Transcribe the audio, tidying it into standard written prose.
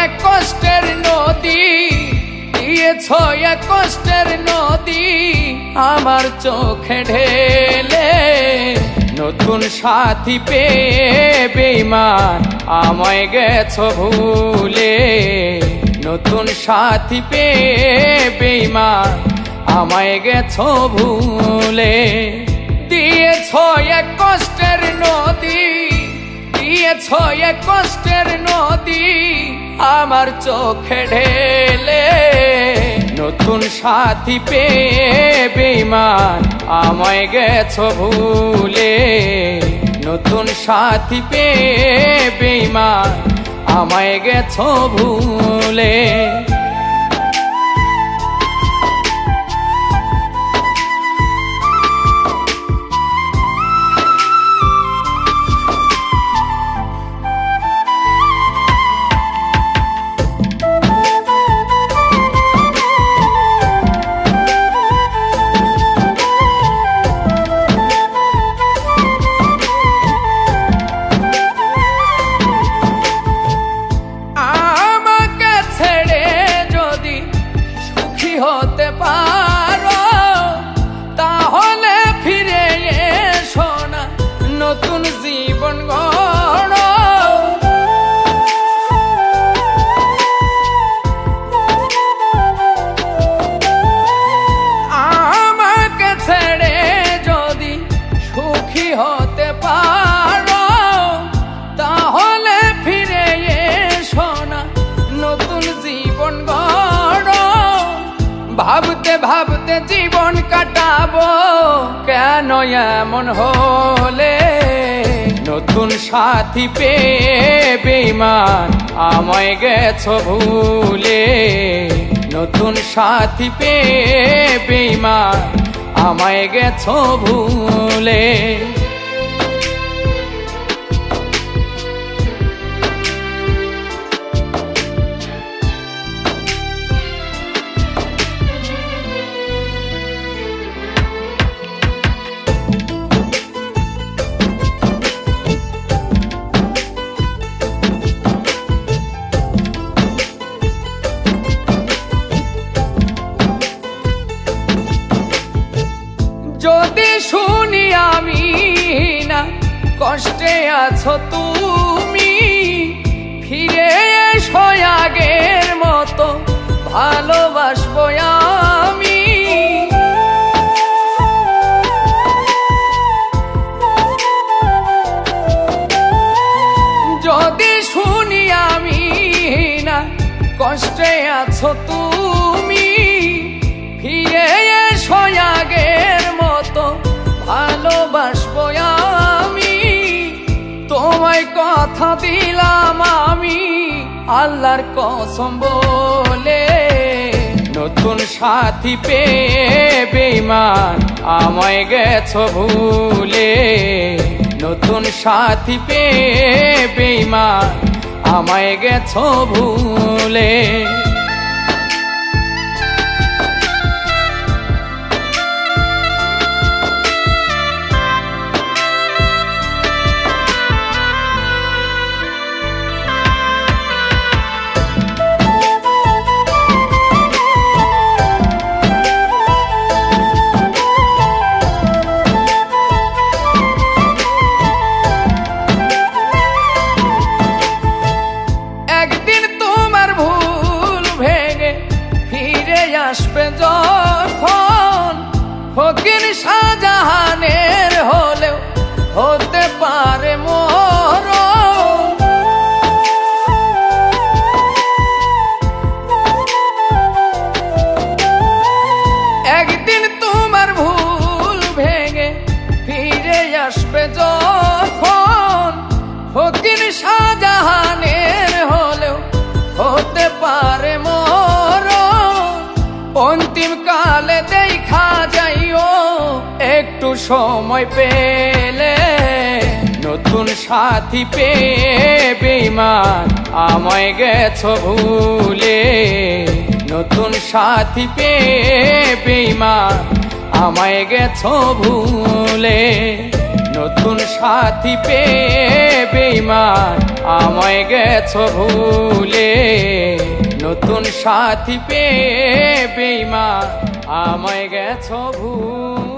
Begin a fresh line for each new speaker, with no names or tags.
এক কষ্টের নদী, দিয়েছ এক কষ্টের নদী আমার চোখে ঢেলে। নতুন সাথী পেয়ে বেঈমান আমায় গেছো ভুলে। নতুন সাথী পেয়ে বেঈমান আমায় গেছো ভুলে। দিয়েছ এক কষ্টের নদী, দিয়েছ এক কষ্টের নদী আমার চোখে ঢেলে। নতুন সাথী পেয়ে বেঈমান আমায় গেছো ভুলে। নতুন সাথী পেয়ে বেঈমান আমায় গেছো ভুলে। হতে পারো তাহলে ফিরে এসো না, নতুন জীবন গড়ো। আমাকে ছেড়ে যদি সুখী হতে পারো তাহলে ফিরে এসো না, নতুন জীবন গড়ো। ভাবতে ভাবতে জীবন কাটাবো কেন এমন হলে। নতুন সাথী পেয়ে বেঈমান আমায় গেছো ভুলে। নতুন সাথী পেয়ে বেঈমান আমায় গেছো ভুলে। যদি শুনি আমি না কষ্টে আছো তুমি, ফিরে এসো আগের মতো ভালোবাসবো আমি। যদি শুনি আমি না কষ্টে আছো তুমি, ফিরে এসো আগের মতো ভালোবাসবো আমি। তোমায় কথা দিলাম আমি আল্লাহর কসম বলে। নতুন সাথী পেয়ে বেঈমান আমায় গেছো ভুলে। নতুন সাথী পেয়ে বেঈমান আমায় গেছো ভুলে। আসবে যখন ফকির শাহজাহানের হলেও হতে পারে মরণ। একদিন তোমার ভুল ভেঙে ফিরে আসবে যখন ফকির শাহজাহানের হলেও হতে পারে মরণ। অন্তিম কালে দেখা যাইও একটু সময় পেলে। নতুন সাথী পেয়ে বেঈমান আমায় গেছো ভুলে। নতুন সাথী পেয়ে বেঈমান আমায় গেছো ভুলে। নতুন সাথী পেয়ে বেঈমান আমায় গেছো ভুলে, নতুন সাথী পেয়ে বেঈমান আমায় গেছো ভুলে।